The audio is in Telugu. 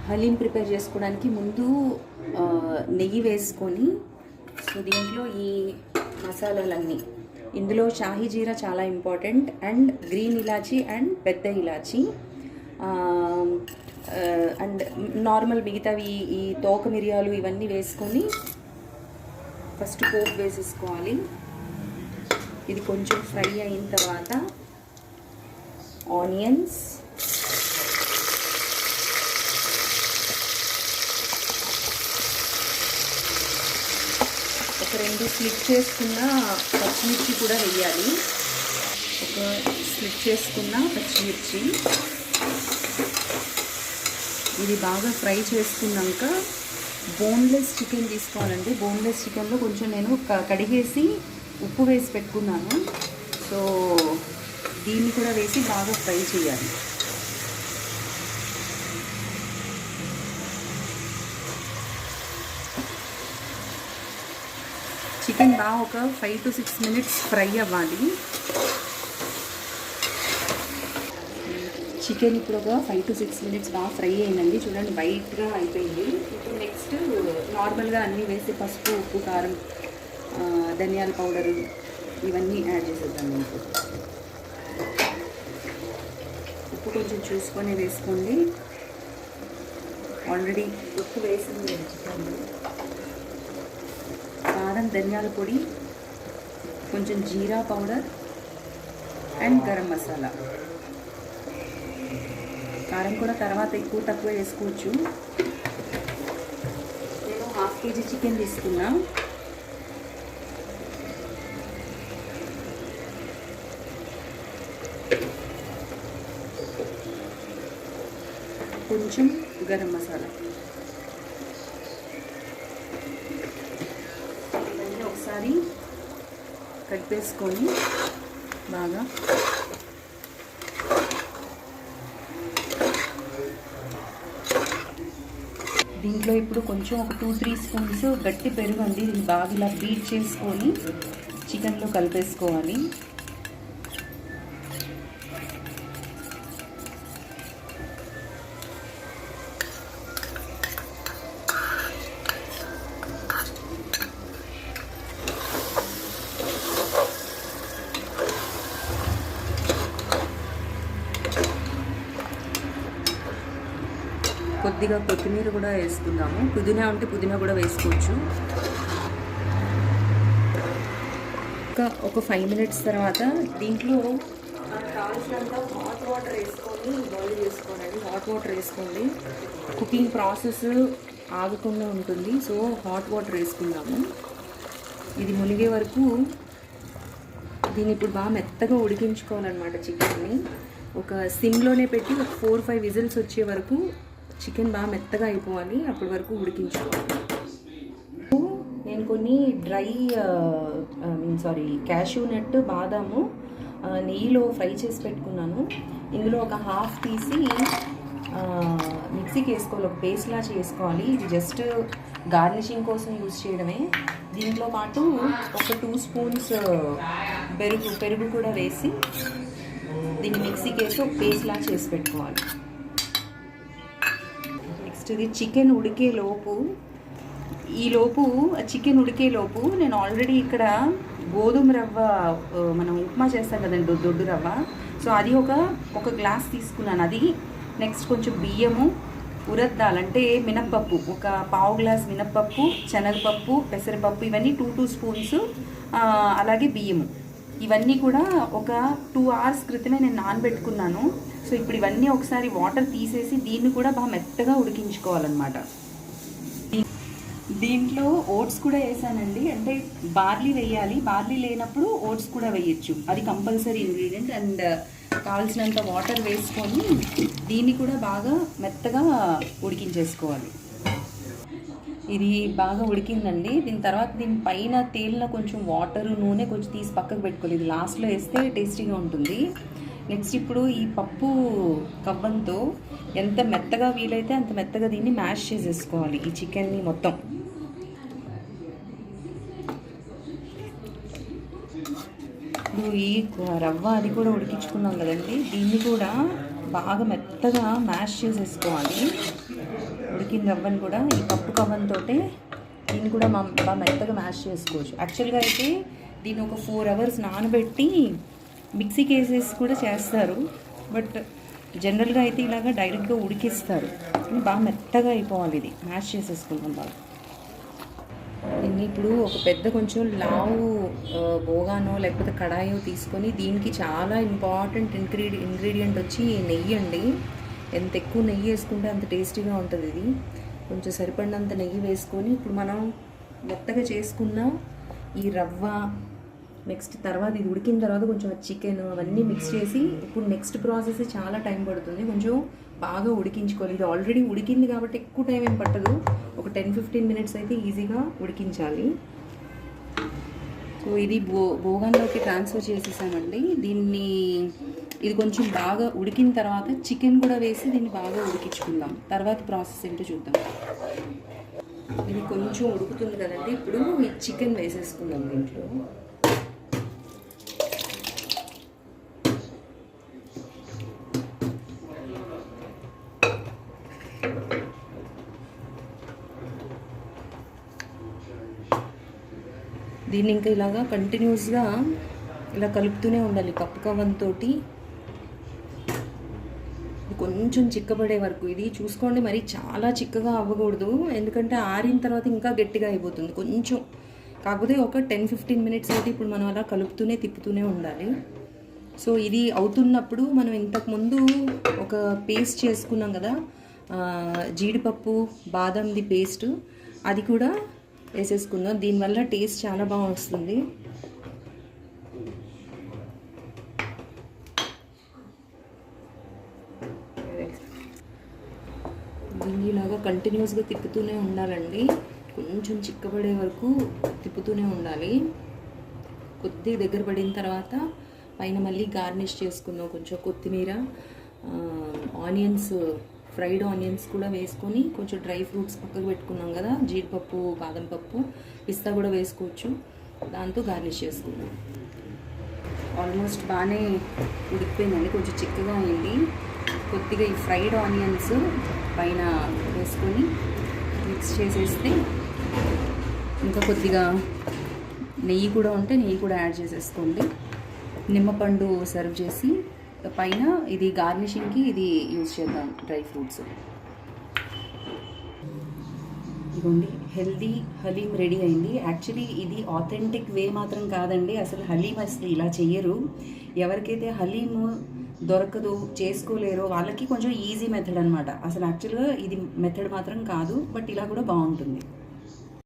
హలీం ప్రిపేర్ చేసుకోవడానికి ముందు నెయ్యి వేసుకొని, సో దీంట్లో ఈ మసాలాలన్నీ, ఇందులో షాహీ జీరా చాలా important, and green elaichi and పెద్ద ఇలాచీ, అండ్ నార్మల్ మిగతావి ఈ తోక మిరియాలు ఇవన్నీ వేసుకొని ఫస్ట్ పోపు వేసేసుకోవాలి. ఇది కొంచెం ఫ్రై అయిన తర్వాత ఆనియన్స్, ఒక 2 స్లిట్ చేసుకున్న పచ్చిమిర్చి కూడా వేయాలి. ఒక స్లిట్ చేసుకున్న పచ్చిమిర్చి, ఇది బాగా ఫ్రై చేసుకున్నాక బోన్లెస్ చికెన్ తీసుకోవాలండి. బోన్లెస్ చికెన్లో కొంచెం నేను కడిగేసి ఉప్పు వేసి పెట్టుకున్నాను. సో దీన్ని కూడా వేసి బాగా ఫ్రై చేయాలి. చికెన్ బాగా ఒక 5 to 6 మినిట్స్ ఫ్రై అవ్వాలి. చికెన్ ఇప్పుడు ఒక 5 to 6 మినిట్స్ బాగా ఫ్రై అయిందండి. చూడండి వైట్గా అయిపోయింది. ఇప్పుడు నెక్స్ట్ నార్మల్గా అన్నీ వేసి పసుపు, ఉప్పు, కారం, ధనియాల పౌడరు ఇవన్నీ యాడ్ చేసేద్దాం. మీకు ఉప్పు కొంచెం చూసుకొని వేసుకోండి. ఆల్రెడీ ఉప్పు వేసింది చికెన్. కారం, ధనియాల పొడి, కొంచెం జీరా పౌడర్ అండ్ గరం మసాలా. కారం కూడా తర్వాత ఎక్కువ తక్కువ వేసుకోవచ్చు. నేను 1/2 kg చికెన్ తీసుకున్నా. కొంచెం గరం మసాలా, ఇవన్నీ ఒకసారి కలిపేసుకొని బాగా దీంట్లో ఇప్పుడు కొంచెం ఒక 2-3 స్పూన్స్ గట్టి పెరుగు అండి. దీన్ని బాగా ఇలా బీట్ చేసుకొని చికెన్లో కలిపేసుకోవాలి. కొద్దిగా కొత్తిమీర కూడా వేసుకుందాము. పుదీనా ఉంటే పుదీనా కూడా వేసుకోవచ్చు. ఒక 5 మినిట్స్ తర్వాత దీంట్లో కావాల్సినంత హాట్ వాటర్ వేసుకొని బాయిల్ చేసుకోండి. హాట్ వాటర్ వేసుకోండి. కుకింగ్ ప్రాసెస్ ఆగకుండా ఉంటుంది. సో హాట్ వాటర్ వేసుకుందాము. ఇది మునిగే వరకు దీన్ని ఇప్పుడు బాగా మెత్తగా ఉడికించుకోవాలన్నమాట. చికెన్ని ఒక సిమ్లోనే పెట్టి ఒక 4-5 విజిల్స్ వచ్చే వరకు చికెన్ బాగా మెత్తగా అయిపోవాలి. అప్పటి వరకు ఉడికించుకోవాలి. నేను కొన్ని డ్రై క్యాష్యూ నట్, బాదాము నెయ్యిలో ఫ్రై చేసి పెట్టుకున్నాను. ఇందులో ఒక హాఫ్ తీసి మిక్సీకి వేసుకోవాలి. ఒక పేస్ట్లా చేసుకోవాలి. ఇది జస్ట్ గార్నిషింగ్ కోసం యూజ్ చేయడమే. దీంట్లో పాటు ఒక 2 స్పూన్స్ పెరుగు కూడా వేసి దీన్ని మిక్సీకి వేసి ఒక పేస్ట్లా చేసి పెట్టుకోవాలి. ఇది చికెన్ ఉడికేలోపు చికెన్ ఉడికేలోపు నేను ఆల్రెడీ ఇక్కడ గోధుమ రవ్వ, మనం ఉప్మా చేస్తాం కదండి, దొడ్డు రవ్వ. సో అది ఒక గ్లాస్ తీసుకున్నాను. అది నెక్స్ట్ కొంచెం బియ్యము, ఉరద్ దాల్ అంటే మినప్పప్పు, ఒక 1/2 గ్లాస్ మినప్పప్పు, శనగపప్పు, పెసరపప్పు, ఇవన్నీ 2 స్పూన్స్, అలాగే బియ్యము, ఇవన్నీ కూడా ఒక 2 hours క్రితమే నేను నానబెట్టుకున్నాను. సో ఇప్పుడు ఇవన్నీ ఒకసారి వాటర్ తీసేసి దీన్ని కూడా బాగా మెత్తగా ఉడికించుకోవాలన్నమాట. దీంట్లో ఓట్స్ కూడా వేసానండి. అంటే బార్లీ వేయాలి. బార్లీ లేనప్పుడు ఓట్స్ కూడా వేయచ్చు. అది కంపల్సరీ ఇంగ్రీడియంట్. అండ్ కావాల్సినంత వాటర్ వేసుకొని దీన్ని కూడా బాగా మెత్తగా ఉడికించేసుకోవాలి. ఇది బాగా ఉడికిందండి. దీని తర్వాత దీని పైన తేలిన కొంచెం వాటర్, నూనె కొంచెం తీసి పక్కకు పెట్టుకోవాలి. ఇది లాస్ట్లో వేస్తే టేస్టీగా ఉంటుంది. నెక్స్ట్ ఇప్పుడు ఈ పప్పు కవ్వంతో ఎంత మెత్తగా వీలైతే అంత మెత్తగా దీన్ని మ్యాష్ చేసేసుకోవాలి. ఈ చికెన్ని మొత్తం ఈ రవ్వ అది కూడా ఉడికించుకున్నాం కదండి. దీన్ని కూడా బాగా మెత్తగా మ్యాష్ చేసేసుకోవాలి. ఉడికిన రవ్వను కూడా ఈ పప్పు కవ్వంతో దీన్ని కూడా బాగా మెత్తగా మ్యాష్ చేసుకోవచ్చు. యాక్చువల్గా అయితే దీన్ని ఒక 4 hours నానబెట్టి మిక్సీకి వేసేసి కూడా చేస్తారు, బట్ జనరల్గా అయితే ఇలాగ డైరెక్ట్గా ఉడికిస్తారు. బాగా మెత్తగా అయిపోవాలి, ఇది మ్యాష్ చేసేసుకుంటాం బాగా. దీన్ని ఇప్పుడు ఒక పెద్ద కొంచెం లావు బోగానో లేకపోతే కడాయో తీసుకొని దీనికి చాలా ఇంపార్టెంట్ ఇంగ్రీడియంట్ వచ్చి నెయ్యి అండి. ఎంత ఎక్కువ నెయ్యి వేసుకుంటే అంత టేస్టీగా ఉంటుంది. ఇది కొంచెం సరిపడినంత నెయ్యి వేసుకొని ఇప్పుడు మనం మెత్తగా చేసుకున్న ఈ రవ్వ, నెక్స్ట్ తర్వాత ఇది ఉడికిన తర్వాత కొంచెం చికెన్ అవన్నీ మిక్స్ చేసి ఇప్పుడు నెక్స్ట్ ప్రాసెస్ చాలా టైం పడుతుంది. కొంచెం బాగా ఉడికించుకోవాలి. ఇది ఆల్రెడీ ఉడికింది కాబట్టి ఎక్కువ టైం ఏం పట్టదు, ఒక 10-15 minutes అయితే ఈజీగా ఉడికించాలి. సో ఇది బోగాన్లోకి ట్రాన్స్ఫర్ చేసేసామండి. ఇది కొంచెం బాగా ఉడికిన తర్వాత చికెన్ కూడా వేసి దీన్ని బాగా ఉడికించుకుందాం. తర్వాత ప్రాసెస్ ఏంటో చూద్దాం. ఇది కొంచెం ఉడుకుతుంది కదండి, ఇప్పుడు ఈ చికెన్ వేసేసుకుందాం దీంట్లో. దీన్ని ఇంకా ఇలాగా కంటిన్యూస్గా ఇలా కలుపుతూనే ఉండాలి పప్పు కవ్వంతో. కొంచెం చిక్కబడే వరకు ఇది చూసుకోండి, మరి చాలా చిక్కగా అవ్వకూడదు, ఎందుకంటే ఆరిన తర్వాత ఇంకా గట్టిగా అయిపోతుంది కొంచెం. కాకపోతే ఒక 10-15 minutes అయితే ఇప్పుడు మనం అలా కలుపుతూనే తిప్పుతూనే ఉండాలి. సో ఇది అవుతున్నప్పుడు మనం ఇంతకుముందు ఒక పేస్ట్ చేసుకున్నాం కదా, జీడిపప్పు బాదంది పేస్ట్, అది కూడా వేసేసుకుందాం. దీనివల్ల టేస్ట్ చాలా బాగా వస్తుంది. దీన్ని ఇలాగా కంటిన్యూస్గా తిప్పుతూనే ఉండాలండి, కొంచెం చిక్కబడే వరకు తిప్పుతూనే ఉండాలి. కొద్దిగా దగ్గర పడిన తర్వాత పైన మళ్ళీ గార్నిష్ చేసుకుందాం. కొంచెం కొత్తిమీర, ఆనియన్స్, ఫ్రైడ్ ఆనియన్స్ కూడా వేసుకొని, కొంచెం డ్రై ఫ్రూట్స్ పక్కకు పెట్టుకున్నాం కదా, జీడిపప్పు, బాదం పప్పు, పిస్తా కూడా వేసుకోవచ్చు, దాంతో గార్నిష్ చేసుకుందాం. ఆల్మోస్ట్ బాగానే ఉడికిపోయిందండి, కొంచెం చిక్కగా అయింది. కొద్దిగా ఈ ఫ్రైడ్ ఆనియన్స్ పైన వేసుకొని మిక్స్ చేసేస్తే, ఇంకా కొద్దిగా నెయ్యి కూడా ఉంటే నెయ్యి కూడా యాడ్ చేసేసుకోండి. నిమ్మపండు సర్వ్ చేసి పైన ఇది గార్నిషింగ్కి ఇది యూజ్ చేద్దాం, డ్రై ఫ్రూట్స్. ఇదిగోండి, హెల్దీ హలీం రెడీ అయింది. యాక్చువల్లీ ఇది ఆథెంటిక్ వే మాత్రం కాదండి, అసలు హలీం అసలు ఇలా చెయ్యరు. ఎవరికైతే హలీం దొరకదు, చేసుకోలేరో వాళ్ళకి కొంచెం ఈజీ మెథడ్ అనమాట. అసలు యాక్చువల్గా ఇది మెథడ్ మాత్రం కాదు, బట్ ఇలా కూడా బాగుంటుంది.